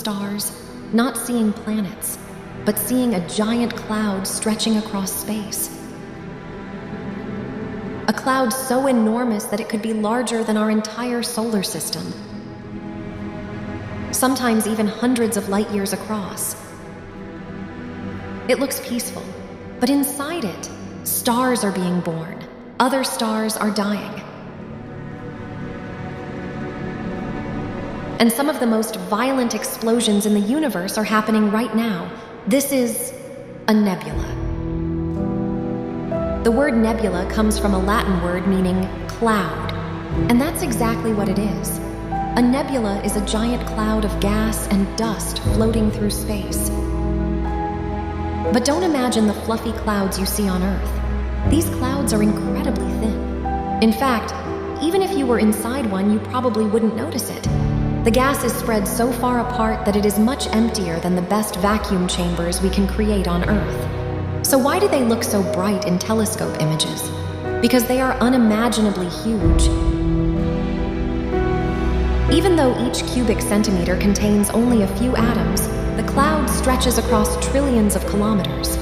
stars, not seeing planets, but seeing a giant cloud stretching across space. A cloud so enormous that it could be larger than our entire solar system, sometimes even hundreds of light years across. It looks peaceful, but inside it, stars are being born. Other stars are dying. And some of the most violent explosions in the universe are happening right now. This is a nebula. The word nebula comes from a Latin word meaning cloud, and that's exactly what it is. A nebula is a giant cloud of gas and dust floating through space. But don't imagine the fluffy clouds you see on Earth. These clouds are incredibly thin. In fact, even if you were inside one, you probably wouldn't notice it. The gas is spread so far apart that it is much emptier than the best vacuum chambers we can create on Earth. So why do they look so bright in telescope images? Because they are unimaginably huge. Even though each cubic centimeter contains only a few atoms, the cloud stretches across trillions of kilometers.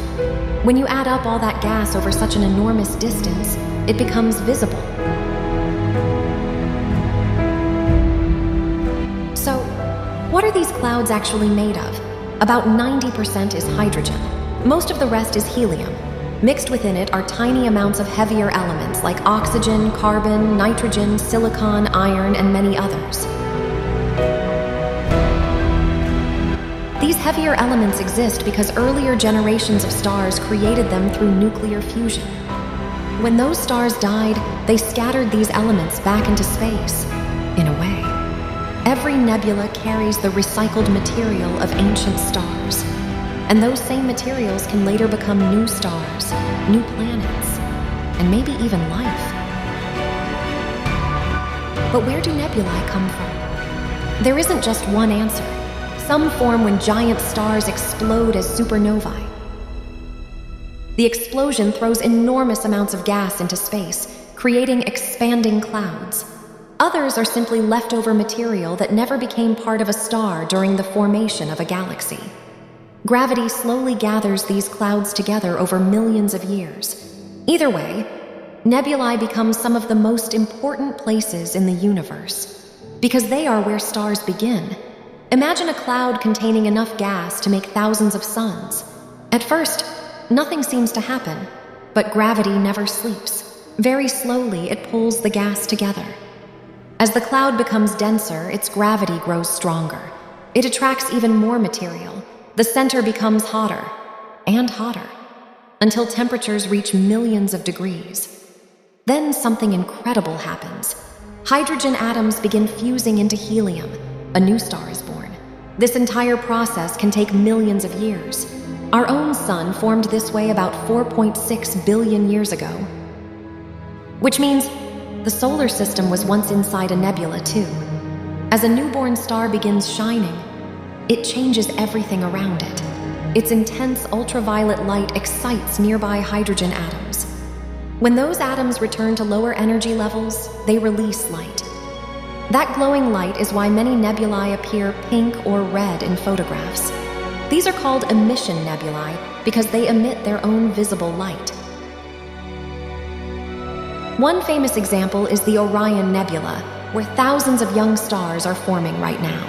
When you add up all that gas over such an enormous distance, it becomes visible. So, what are these clouds actually made of? About 90% is hydrogen. Most of the rest is helium. Mixed within it are tiny amounts of heavier elements like oxygen, carbon, nitrogen, silicon, iron, and many others. These heavier elements exist because earlier generations of stars created them through nuclear fusion. When those stars died, they scattered these elements back into space, in a way. Every nebula carries the recycled material of ancient stars, and those same materials can later become new stars, new planets, and maybe even life. But where do nebulae come from? There isn't just one answer. Some form when giant stars explode as supernovae. The explosion throws enormous amounts of gas into space, creating expanding clouds. Others are simply leftover material that never became part of a star during the formation of a galaxy. Gravity slowly gathers these clouds together over millions of years. Either way, nebulae become some of the most important places in the universe, because they are where stars begin. Imagine a cloud containing enough gas to make thousands of suns. At first, nothing seems to happen, but gravity never sleeps. Very slowly, it pulls the gas together. As the cloud becomes denser, its gravity grows stronger. It attracts even more material. The center becomes hotter and hotter, until temperatures reach millions of degrees. Then something incredible happens. Hydrogen atoms begin fusing into helium. A new star is born. This entire process can take millions of years. Our own sun formed this way about 4.6 billion years ago. Which means the solar system was once inside a nebula too. As a newborn star begins shining, it changes everything around it. Its intense ultraviolet light excites nearby hydrogen atoms. When those atoms return to lower energy levels, they release light. That glowing light is why many nebulae appear pink or red in photographs. These are called emission nebulae because they emit their own visible light. One famous example is the Orion Nebula, where thousands of young stars are forming right now.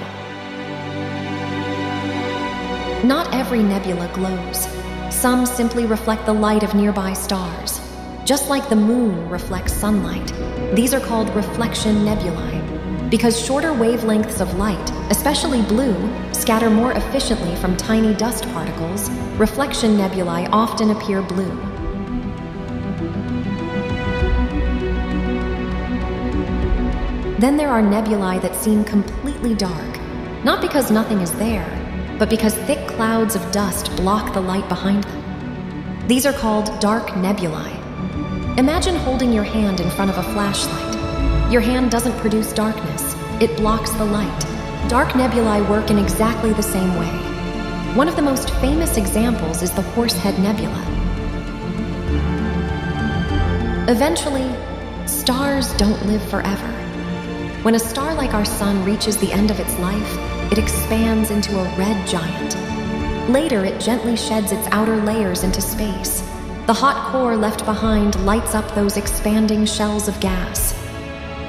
Not every nebula glows. Some simply reflect the light of nearby stars. Just like the moon reflects sunlight, these are called reflection nebulae. Because shorter wavelengths of light, especially blue, scatter more efficiently from tiny dust particles, reflection nebulae often appear blue. Then there are nebulae that seem completely dark, not because nothing is there, but because thick clouds of dust block the light behind them. These are called dark nebulae. Imagine holding your hand in front of a flashlight. Your hand doesn't produce darkness, it blocks the light. Dark nebulae work in exactly the same way. One of the most famous examples is the Horsehead Nebula. Eventually, stars don't live forever. When a star like our sun reaches the end of its life, it expands into a red giant. Later, it gently sheds its outer layers into space. The hot core left behind lights up those expanding shells of gas.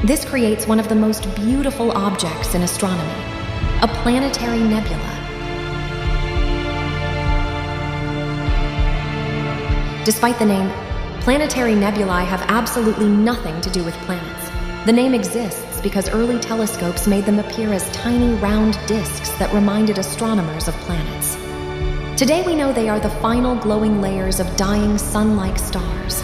This creates one of the most beautiful objects in astronomy, a planetary nebula. Despite the name, planetary nebulae have absolutely nothing to do with planets. The name exists because early telescopes made them appear as tiny round disks that reminded astronomers of planets. Today we know they are the final glowing layers of dying sun-like stars.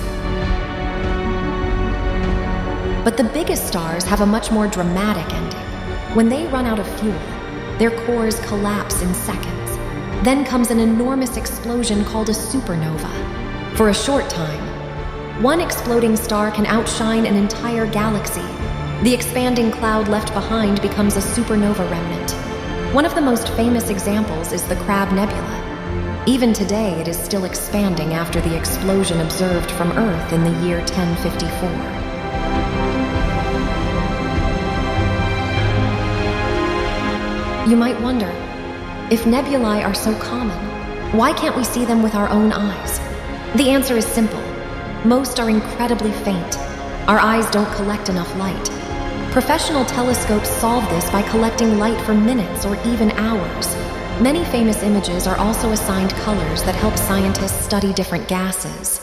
But the biggest stars have a much more dramatic ending. When they run out of fuel, their cores collapse in seconds. Then comes an enormous explosion called a supernova. For a short time, one exploding star can outshine an entire galaxy. The expanding cloud left behind becomes a supernova remnant. One of the most famous examples is the Crab Nebula. Even today, it is still expanding after the explosion observed from Earth in the year 1054. You might wonder, if nebulae are so common, why can't we see them with our own eyes? The answer is simple. Most are incredibly faint. Our eyes don't collect enough light. Professional telescopes solve this by collecting light for minutes or even hours. Many famous images are also assigned colors that help scientists study different gases.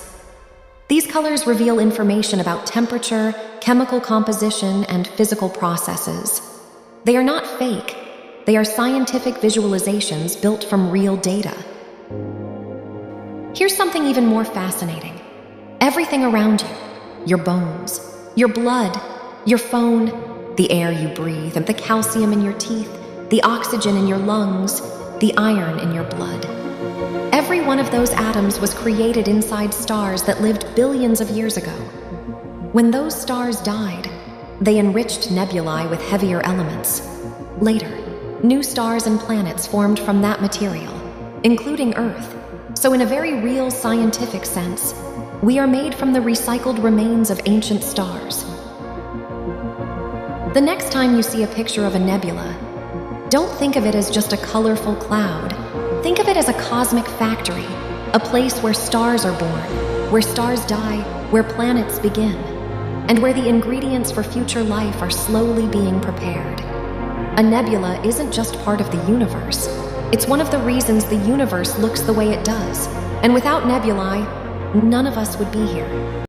These colors reveal information about temperature, chemical composition, and physical processes. They are not fake. They are scientific visualizations built from real data. Here's something even more fascinating. Everything around you, your bones, your blood, your phone, the air you breathe, and the calcium in your teeth, the oxygen in your lungs, the iron in your blood. Every one of those atoms was created inside stars that lived billions of years ago. When those stars died, they enriched nebulae with heavier elements. Later, new stars and planets formed from that material, including Earth. So in a very real scientific sense, we are made from the recycled remains of ancient stars. The next time you see a picture of a nebula, don't think of it as just a colorful cloud. Think of it as a cosmic factory, a place where stars are born, where stars die, where planets begin, and where the ingredients for future life are slowly being prepared. A nebula isn't just part of the universe. It's one of the reasons the universe looks the way it does. And without nebulae, none of us would be here.